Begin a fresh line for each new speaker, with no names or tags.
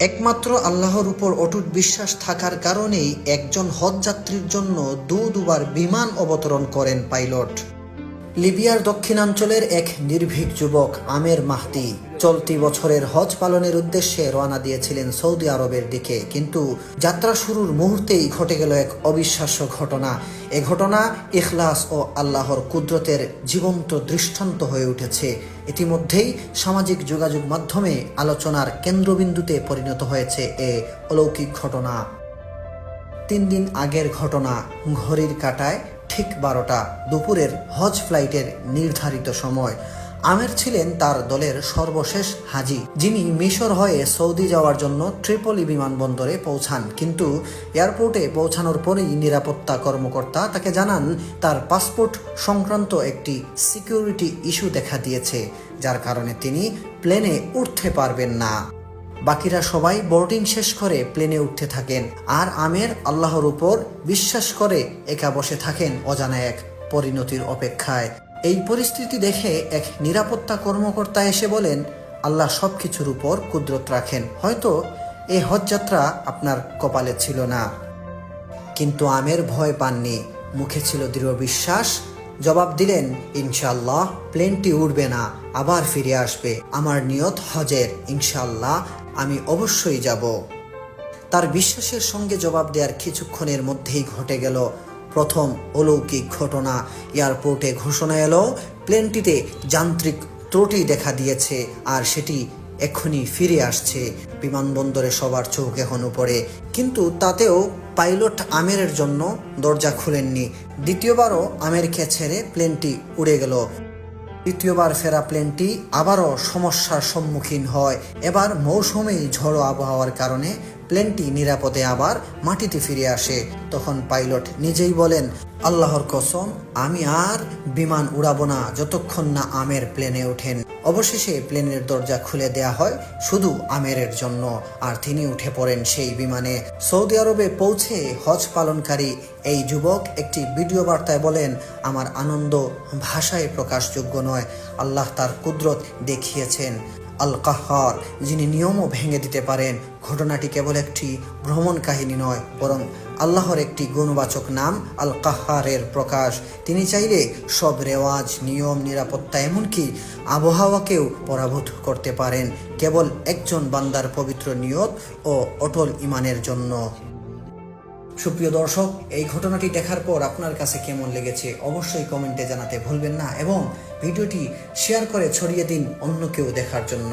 একমাত্র আল্লাহর উপর অটুট বিশ্বাস থাকার কারণেই একজন হজযাত্রীর জন্য দুবার বিমান অবতরণ করেন পাইলট। লিবিয়ার দক্ষিণাঞ্চলের এক নির্ভীক যুবক আমের মাহদি চলতি বছরের হজ পালনের উদ্দেশ্যে রওনা দিয়েছিলেন সৌদি আরবের দিকে, কিন্তু যাত্রা শুরুর মুহূর্তেই ঘটে গেল এক অবিশ্বাস্য ঘটনা। এ ঘটনা ইখলাস ও আল্লাহর কুদরতের জীবন্ত দৃষ্টান্ত হয়ে উঠেছে। ইতিমধ্যেই সামাজিক যোগাযোগ মাধ্যমে আলোচনার কেন্দ্রবিন্দুতে পরিণত হয়েছে এ অলৌকিক ঘটনা। 3 দিন আগের ঘটনা। ঘড়ির কাঁটায় ঠিক 12টা, দুপুরের হজ ফ্লাইটের নির্ধারিত সময়। আমের ছিলেন তার দলের সর্বশেষ হাজি, যিনি মিশর হয়ে সৌদি যাওয়ার জন্য ট্রিপলি বিমানবন্দরে পৌঁছান। কিন্তু এয়ারপোর্টে পৌঁছানোর পরেই নিরাপত্তা কর্মকর্তা তাকে জানান তার পাসপোর্ট সংক্রান্ত একটি সিকিউরিটি ইস্যু দেখা দিয়েছে, যার কারণে তিনি প্লেনে উঠতে পারবেন না। বাকিরা সবাই বোর্ডিং শেষ করে প্লেনে উঠতে থাকেন, আর আমের আল্লাহর উপর বিশ্বাস করে একা বসে থাকেন অজানা এক পরিণতির অপেক্ষায়। এই পরিস্থিতি দেখে এক নিরাপত্তা কর্মকর্তা এসে বলেন, আল্লাহ সবকিছুর উপর কুদরত রাখেন, হয়তো এই হজযাত্রা আপনার কপালে ছিল না। কিন্তু আমের ভয় পাননি, মুখে ছিল দৃঢ় বিশ্বাস। জবাব দিলেন, ইনশাআল্লাহ প্লেনটি উড়বে না, আবার ফিরে আসবে। আমার নিয়ত হজের, ইনশাআল্লাহ আমি অবশ্যই যাব। তার বিশ্বাসের সঙ্গে জবাব দেওয়ার কিছুক্ষণের মধ্যেই ঘটে গেল প্রথম অলৌকিক ঘটনা। এয়ারপোর্টে ঘোষণা এলো প্লেনটিতে যান্ত্রিক ত্রুটি দেখা দিয়েছে, আর সেটি এক্ষুনি ফিরে আসছে। বিমানবন্দরে সবার চোখ এখন উপরে, কিন্তু তাতেও পাইলট আমেরের জন্য দরজা খুলেননি। দ্বিতীয়বারও আমেরকে ছেড়ে প্লেনটি উড়ে গেল। তৃতীয়বার ফেরা প্লেনটি আবারও সমস্যার সম্মুখীন হয়। এবার মৌসুমী ঝড়ো আবহাওয়ার কারণে প্লেনটি নিরাপদে আবার মাটিতে ফিরে আসে। তখন পাইলট নিজেই বলেন, আল্লাহর কসম, আমি আর বিমান উড়াবো না যতক্ষণ না আমের প্লেনে ওঠেন। অবশেষে প্লেনের দরজা খুলে দেয়া হয় শুধু আমেরের জন্য, আর তিনি উঠে পড়েন সেই বিমানে। সৌদি আরবে পৌঁছে হজ পালনকারী এই যুবক একটি ভিডিও বার্তায় বলেন, আমার আনন্দ ভাষায় প্রকাশযোগ্য নয়। আল্লাহ তার কুদরত দেখিয়েছেন। আল কাহ্হার, যিনি নিয়মও ভেঙে দিতে পারেন। ঘটনাটি কেবল একটি ভ্রমণ কাহিনী নয়, বরং আল্লাহর একটি গুণবাচক নাম আল কাহ্হারের প্রকাশ। তিনি চাইলে সব রেওয়াজ, নিয়ম, নিরাপত্তা, এমনকি আবহাওয়াকেও পরাভূত করতে পারেন, কেবল একজন বান্দার পবিত্র নিয়ত ও অটল ঈমানের জন্য। সুপ্রিয় দর্শক, এই ঘটনাটি দেখার পর আপনার কাছে কেমন লেগেছে অবশ্যই কমেন্টে জানাতে ভুলবেন না, এবং ভিডিওটি শেয়ার করে ছড়িয়ে দিন অন্য কেউ দেখার জন্য।